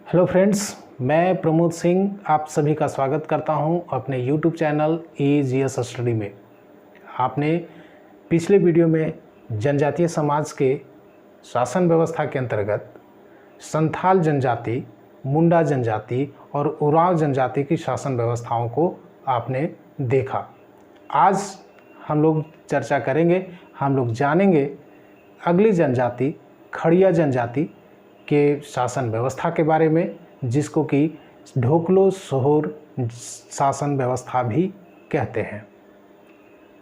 Hello friends, मैं प्रमोद सिंह आप सभी का स्वागत करता हूं अपने यूट्यूब चैनल EGS स्टडी में। आपने पिछले वीडियो में जनजातीय समाज के शासन व्यवस्था के अंतर्गत संथाल जनजाति, मुंडा जनजाति और उरांव जनजाति की शासन व्यवस्थाओं को आपने देखा। आज हम लोग चर्चा करेंगे, हम लोग जानेंगे अगली जनजाति खड़िया जनजाति के शासन व्यवस्था के बारे में, जिसको कि ढोकलो सोहोर शासन व्यवस्था भी कहते हैं।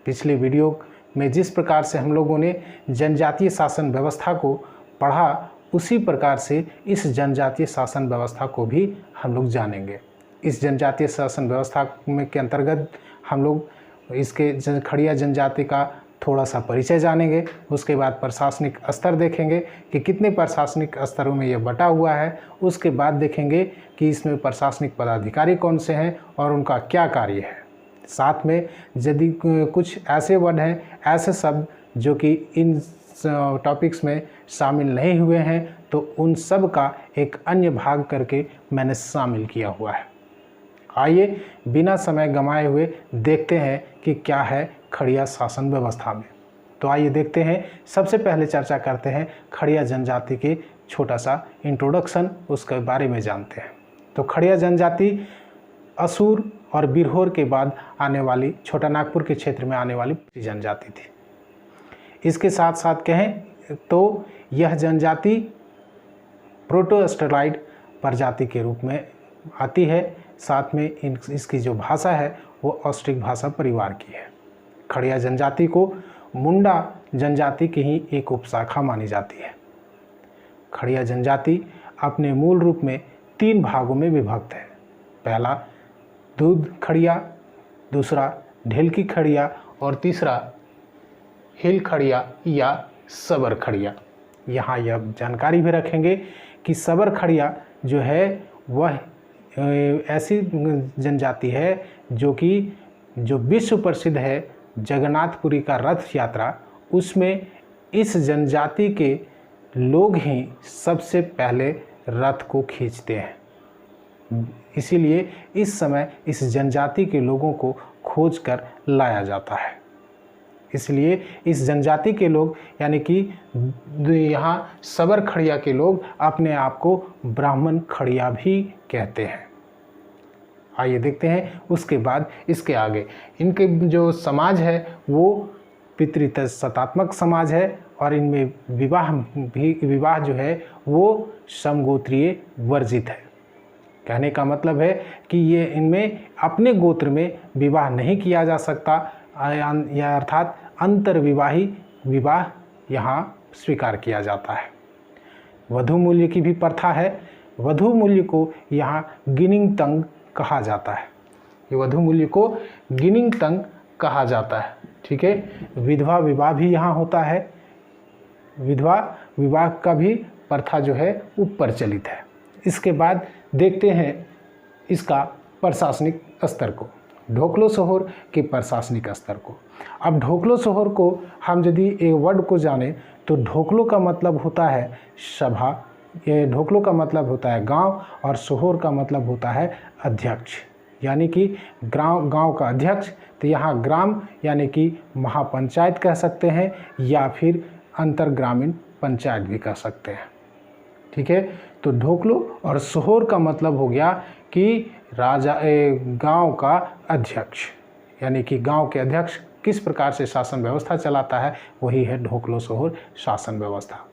पिछले वीडियो में जिस प्रकार से हम लोगों ने जनजातीय शासन व्यवस्था को पढ़ा, उसी प्रकार से इस जनजातीय शासन व्यवस्था को भी हम लोग जानेंगे। इस जनजातीय शासन व्यवस्था में के अंतर्गत हम लोग इसके खड़िया जनजाति का थोड़ा सा परिचय जानेंगे। उसके बाद प्रशासनिक स्तर देखेंगे कि कितने प्रशासनिक स्तरों में ये बटा हुआ है। उसके बाद देखेंगे कि इसमें प्रशासनिक पदाधिकारी कौन से हैं और उनका क्या कार्य है। साथ में यदि कुछ ऐसे वर्ड हैं, ऐसे शब्द जो कि इन टॉपिक्स में शामिल नहीं हुए हैं, तो उन सब का एक अन्य भाग करके मैंने शामिल किया हुआ है। आइए बिना समय गंवाए हुए देखते हैं कि क्या है खड़िया शासन व्यवस्था में। तो आइए देखते हैं। सबसे पहले चर्चा करते हैं खड़िया जनजाति के छोटा सा इंट्रोडक्शन, उसके बारे में जानते हैं। तो खड़िया जनजाति असुर और बिरहोर के बाद आने वाली, छोटा नागपुर के क्षेत्र में आने वाली जनजाति थी। इसके साथ साथ कहें तो यह जनजाति प्रोटोस्टेरॉइड प्रजाति के रूप में आती है। साथ में इसकी जो भाषा है वो ऑस्ट्रिक भाषा परिवार की है। खड़िया जनजाति को मुंडा जनजाति की ही एक उपशाखा मानी जाती है। खड़िया जनजाति अपने मूल रूप में 3 भागों में विभक्त है। पहला दूध खड़िया, दूसरा ढेलकी खड़िया और तीसरा हिल खड़िया या सबर खड़िया। यहाँ यह जानकारी भी रखेंगे कि सबर खड़िया जो है वह ऐसी जनजाति है जो विश्व प्रसिद्ध है जगन्नाथपुरी का रथ यात्रा, उसमें इस जनजाति के लोग ही सबसे पहले रथ को खींचते हैं। इसीलिए इस समय इस जनजाति के लोगों को खोज कर लाया जाता है। इसलिए इस जनजाति के लोग यानी कि यहाँ सबर खड़िया के लोग अपने आप को ब्राह्मण खड़िया भी कहते हैं। आइए देखते हैं उसके बाद इसके आगे। इनके जो समाज है वो पितृसत्तात्मक समाज है और इनमें विवाह जो है वो समगोत्रीय वर्जित है। कहने का मतलब है कि ये इनमें अपने गोत्र में विवाह नहीं किया जा सकता, या अर्थात अंतर्विवाही विवाह यहाँ स्वीकार किया जाता है। वधू मूल्य की भी प्रथा है। वधू मूल्य को यहाँ गिनिंग तंग कहा जाता है। ये वधू मूल्य को गिनिंग तंग कहा जाता है। ठीक है। विधवा विवाह भी यहाँ होता है। विधवा विवाह का भी प्रथा जो है वो प्रचलित है। इसके बाद देखते हैं इसका प्रशासनिक स्तर को, ढोकलो सोहोर के प्रशासनिक स्तर को। अब ढोकलो सोहोर को हम यदि एक वर्ड को जाने तो ढोकलो का मतलब होता है सभा, ये ढोकलो का मतलब होता है गांव और सोहोर का मतलब होता है अध्यक्ष, यानी कि गांव का अध्यक्ष। तो यहाँ ग्राम यानी कि महापंचायत कह सकते हैं या फिर अंतर ग्रामीण पंचायत भी कह सकते हैं। ठीक है। तो ढोकलो और सोहोर का मतलब हो गया कि गांव का अध्यक्ष, यानी कि गांव के अध्यक्ष किस प्रकार से शासन व्यवस्था चलाता है, वही है ढोकलो सोहोर शासन व्यवस्था।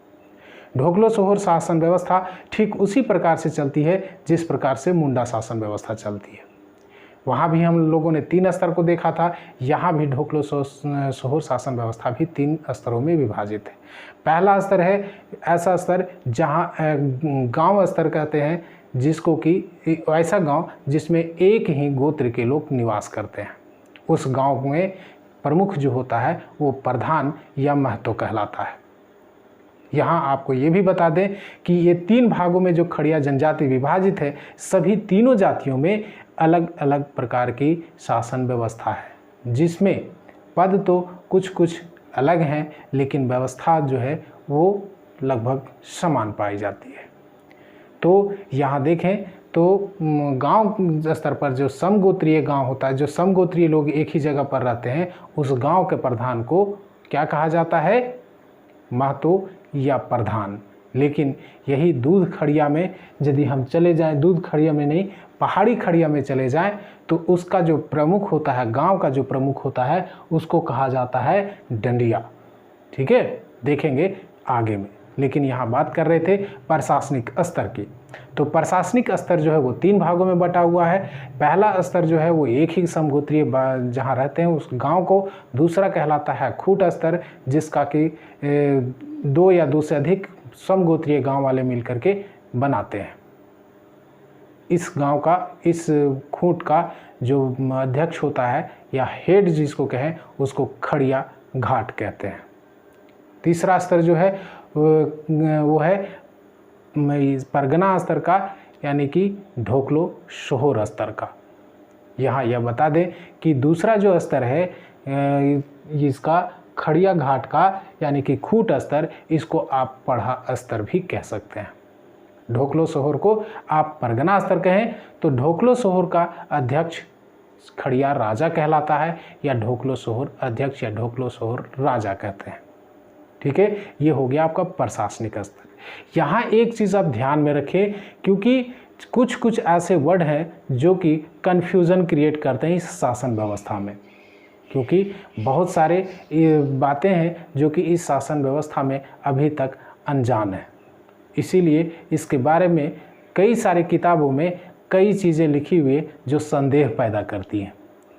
ढोकलो सोहोर शासन व्यवस्था ठीक उसी प्रकार से चलती है जिस प्रकार से मुंडा शासन व्यवस्था चलती है। वहाँ भी हम लोगों ने 3 स्तर को देखा था। यहाँ भी ढोकलो सोहोर शासन व्यवस्था भी 3 स्तरों में विभाजित है। पहला स्तर है ऐसा स्तर जहाँ गांव स्तर कहते हैं, जिसको कि ऐसा गांव जिसमें एक ही गोत्र के लोग निवास करते हैं। उस गांव में प्रमुख जो होता है वो प्रधान या महतो कहलाता है। यहाँ आपको ये भी बता दें कि ये 3 भागों में जो खड़िया जनजाति विभाजित है, सभी तीनों जातियों में अलग अलग प्रकार की शासन व्यवस्था है, जिसमें पद तो कुछ अलग हैं, लेकिन व्यवस्था जो है वो लगभग समान पाई जाती है। तो यहाँ देखें तो गांव स्तर पर जो समगोत्रीय गांव होता है, जो समगोत्रीय लोग एक ही जगह पर रहते हैं, उस गांव के प्रधान को क्या कहा जाता है? महतो या प्रधान। लेकिन यही दूध खड़िया में यदि हम चले जाएं, दूध खड़िया में नहीं, पहाड़ी खड़िया में चले जाएं, तो उसका जो प्रमुख होता है, गांव का जो प्रमुख होता है, उसको कहा जाता है डंडिया। ठीक है, देखेंगे आगे में। लेकिन यहाँ बात कर रहे थे प्रशासनिक स्तर की। तो प्रशासनिक स्तर जो है वो 3 भागों में बटा हुआ है। पहला स्तर जो है वो एक ही समगोत्रीय जहाँ रहते हैं उस गांव को, दूसरा कहलाता है खूट स्तर, जिसका कि 2 या 2 से अधिक समगोत्रीय गांव वाले मिलकर के बनाते हैं। इस गांव का, इस खूंट का जो अध्यक्ष होता है या हेड जिसको कहें, उसको खड़िया घाट कहते हैं। तीसरा स्तर जो है वो है परगना स्तर का, यानी कि ढोकलो सोहोर स्तर का। यहाँ यह बता दें कि दूसरा जो स्तर है इसका खड़िया घाट का, यानी कि खूट स्तर, इसको आप पढ़ा स्तर भी कह सकते हैं। ढोकलो सोहोर को आप परगना स्तर कहें तो ढोकलो सोहोर का अध्यक्ष खड़िया राजा कहलाता है, या ढोकलो सोहोर अध्यक्ष या ढोकलो सोहोर राजा कहते हैं। ठीक है, ये हो गया आपका प्रशासनिक स्तर। यहाँ एक चीज़ आप ध्यान में रखें, क्योंकि कुछ ऐसे वर्ड हैं जो कि कन्फ्यूज़न क्रिएट करते हैं इस शासन व्यवस्था में, क्योंकि बहुत सारे बातें हैं जो कि इस शासन व्यवस्था में अभी तक अनजान है। इसीलिए इसके बारे में कई सारे किताबों में कई चीज़ें लिखी हुई जो संदेह पैदा करती हैं।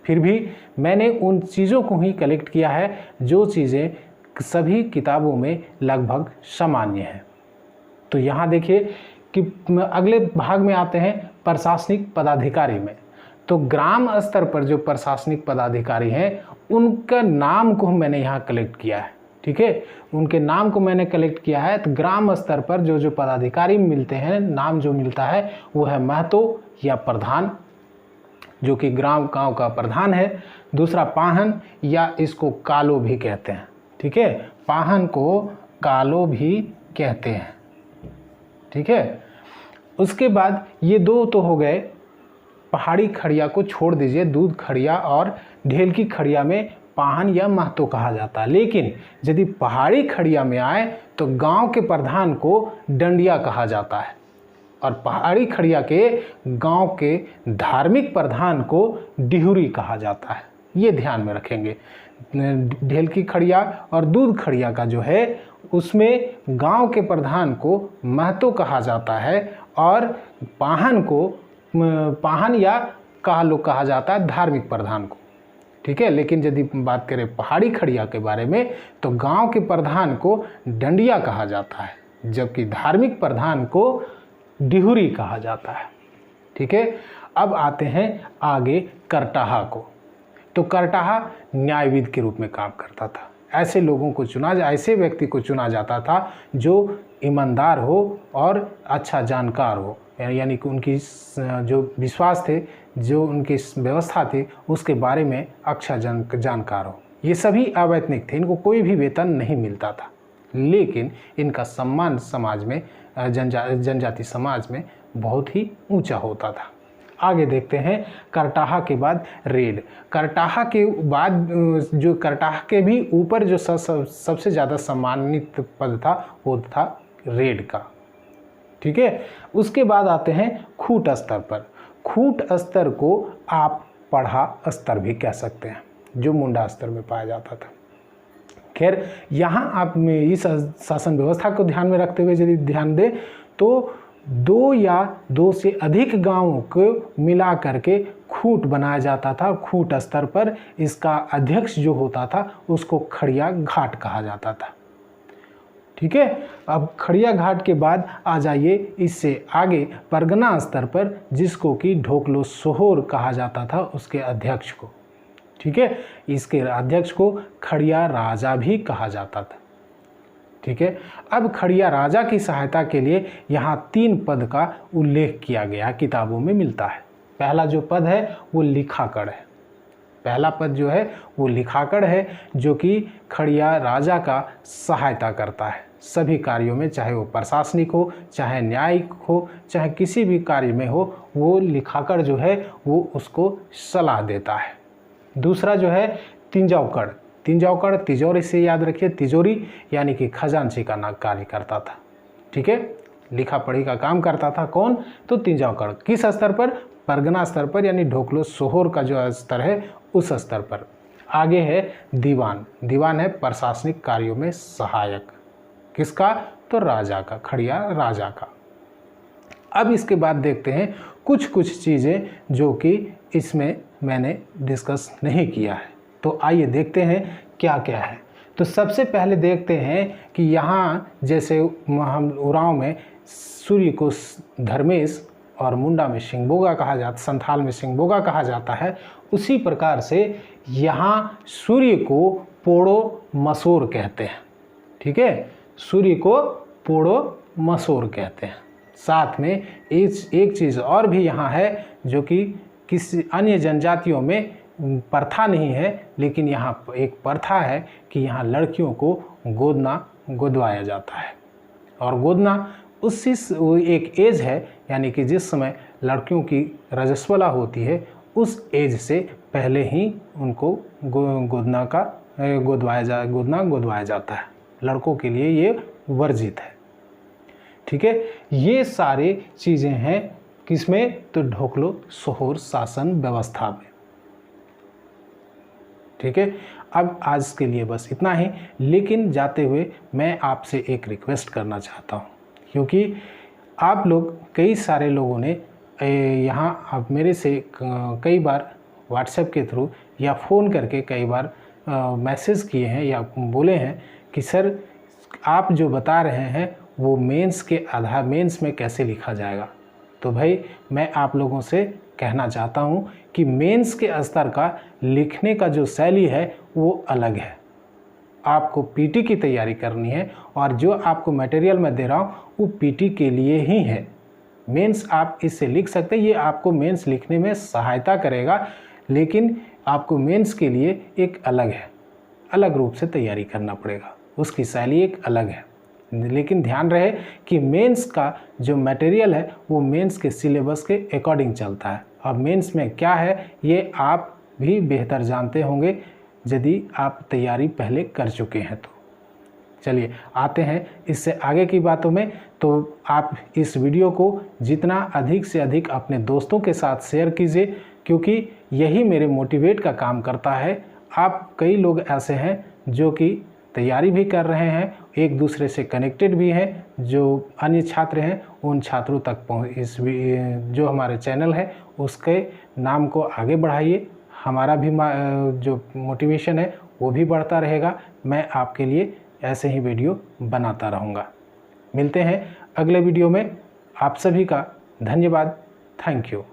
फिर भी मैंने उन चीज़ों को ही कलेक्ट किया है जो चीज़ें सभी किताबों में लगभग सामान्य हैं। तो यहाँ देखिए कि अगले भाग में आते हैं प्रशासनिक पदाधिकारी में। तो ग्राम स्तर पर जो प्रशासनिक पदाधिकारी हैं उनका नाम को मैंने यहाँ कलेक्ट किया है। ठीक है, उनके नाम को मैंने कलेक्ट किया है। तो ग्राम स्तर पर जो पदाधिकारी मिलते हैं, नाम जो मिलता है वो है महतो या प्रधान, जो कि गांव का प्रधान है। दूसरा पाहन, या इसको कालो भी कहते हैं। ठीक है, पाहन को कालो भी कहते हैं। ठीक है, उसके बाद ये 2 तो हो गए। पहाड़ी खड़िया को छोड़ दीजिए, दूध खड़िया और ढेल की खड़िया में पाहन या महतो कहा जाता है। लेकिन यदि पहाड़ी खड़िया में आए तो गांव के प्रधान को डंडिया कहा जाता है, और पहाड़ी खड़िया के गांव के धार्मिक प्रधान को डिहुरी कहा जाता है। ये ध्यान में रखेंगे। ढेल की खड़िया और दूध खड़िया का जो है उसमें गांव के प्रधान को महतो कहा जाता है, और पाहन या कालो कहा जाता है धार्मिक प्रधान को। ठीक है, लेकिन यदि बात करें पहाड़ी खड़िया के बारे में तो गांव के प्रधान को डंडिया कहा जाता है, जबकि धार्मिक प्रधान को डिहुरी कहा जाता है। ठीक है, अब आते हैं आगे करटाहा को। तो करटाहा न्यायविद के रूप में काम करता था। ऐसे लोगों को ऐसे व्यक्ति को चुना जाता था जो ईमानदार हो और अच्छा जानकार हो, यानी कि उनकी जो विश्वास थे, जो उनकी व्यवस्था थी, उसके बारे में अच्छा जानकार हो। ये सभी अवैतनिक थे, इनको कोई भी वेतन नहीं मिलता था, लेकिन इनका सम्मान समाज में, जनजाति समाज में बहुत ही ऊंचा होता था। आगे देखते हैं करटाहा के बाद रेड। करटाहा के बाद जो करटाहा के भी ऊपर जो सबसे ज़्यादा सम्मानित पद था वो था रेड का। ठीक है, उसके बाद आते हैं खूट स्तर पर। खूट स्तर को आप पढ़ा स्तर भी कह सकते हैं, जो मुंडा स्तर में पाया जाता था। खैर, यहाँ आप इस शासन व्यवस्था को ध्यान में रखते हुए यदि ध्यान दें तो 2 या 2 से अधिक गांवों को मिला करके खूट बनाया जाता था। खूट स्तर पर इसका अध्यक्ष जो होता था उसको खड़िया घाट कहा जाता था। ठीक है, अब खड़िया घाट के बाद आ जाइए इससे आगे परगना स्तर पर, जिसको कि ढोकलो सोहोर कहा जाता था, उसके अध्यक्ष को। ठीक है, इसके अध्यक्ष को खड़िया राजा भी कहा जाता था। ठीक है, अब खड़िया राजा की सहायता के लिए यहाँ 3 पद का उल्लेख किया गया, किताबों में मिलता है। पहला जो पद है वो लिखाकड़ है। पहला पद जो है वो लिखाकड़ है, जो कि खड़िया राजा का सहायता करता है। सभी कार्यों में, चाहे वो प्रशासनिक हो, चाहे न्यायिक हो, चाहे किसी भी कार्य में हो, वो लिखाकर जो है वो उसको सलाह देता है। दूसरा जो है तिंजावकड़। तिंजावकड़ तिजोरी से याद रखिए, तिजोरी यानी कि खजांची का ना कार्य करता था। ठीक है, लिखा पढ़ी का काम करता था कौन? तो तिंजावकड़। किस स्तर पर? परगना स्तर पर, यानी ढोकलो सोहोर का जो स्तर है उस स्तर पर। आगे है दीवान। दीवान है प्रशासनिक कार्यों में सहायक। किसका? तो राजा का, खड़िया राजा का। अब इसके बाद देखते हैं कुछ कुछ चीज़ें जो कि इसमें मैंने डिस्कस नहीं किया है, तो आइए देखते हैं क्या क्या है। तो सबसे पहले देखते हैं कि यहाँ जैसे हम उरांव में सूर्य को धर्मेश और मुंडा में सिंहबोगा कहा जाता, संथाल में सिंहबोगा कहा जाता है, उसी प्रकार से यहाँ सूर्य को पोड़ो मसूर कहते हैं। ठीक है, सूर्य को पोड़ो मसूर कहते हैं। साथ में एक चीज़ और भी यहाँ है जो कि किसी अन्य जनजातियों में प्रथा नहीं है, लेकिन यहाँ एक प्रथा है कि यहाँ लड़कियों को गोदवाया जाता है। और गोदना उसी एक एज है, यानी कि जिस समय लड़कियों की रजस्वला होती है उस एज से पहले ही उनको गोदवाया जाता है। लड़कों के लिए ये वर्जित है। ठीक है, ये सारे चीज़ें हैं किसमें? तो ढोकलो सोहोर शासन व्यवस्था में। ठीक है, अब आज के लिए बस इतना ही, लेकिन जाते हुए मैं आपसे एक रिक्वेस्ट करना चाहता हूँ, क्योंकि आप लोग कई सारे लोगों ने यहाँ अब मेरे से कई बार व्हाट्सएप के थ्रू या फ़ोन करके कई बार मैसेज किए हैं या बोले हैं कि सर आप जो बता रहे हैं वो मेंस में कैसे लिखा जाएगा। तो भाई मैं आप लोगों से कहना चाहता हूँ कि मेंस के स्तर का लिखने का जो शैली है वो अलग है। आपको पीटी की तैयारी करनी है और जो आपको मटेरियल मैं दे रहा हूँ वो पीटी के लिए ही है। मेंस आप इससे लिख सकते हैं, ये आपको मेंस लिखने में सहायता करेगा, लेकिन आपको मेंस के लिए एक अलग रूप से तैयारी करना पड़ेगा, उसकी शैली एक अलग है। लेकिन ध्यान रहे कि मेंस का जो मटेरियल है वो मेंस के सिलेबस के अकॉर्डिंग चलता है। अब मेंस में क्या है ये आप भी बेहतर जानते होंगे यदि आप तैयारी पहले कर चुके हैं तो। चलिए आते हैं इससे आगे की बातों में। तो आप इस वीडियो को जितना अधिक से अधिक अपने दोस्तों के साथ शेयर कीजिए, क्योंकि यही मेरे मोटिवेट का काम करता है। आप कई लोग ऐसे हैं जो कि तैयारी भी कर रहे हैं, एक दूसरे से कनेक्टेड भी हैं, जो अन्य छात्र हैं उन छात्रों तक जो हमारे चैनल है उसके नाम को आगे बढ़ाइए। हमारा भी जो मोटिवेशन है वो भी बढ़ता रहेगा। मैं आपके लिए ऐसे ही वीडियो बनाता रहूँगा। मिलते हैं अगले वीडियो में। आप सभी का धन्यवाद। Thank you.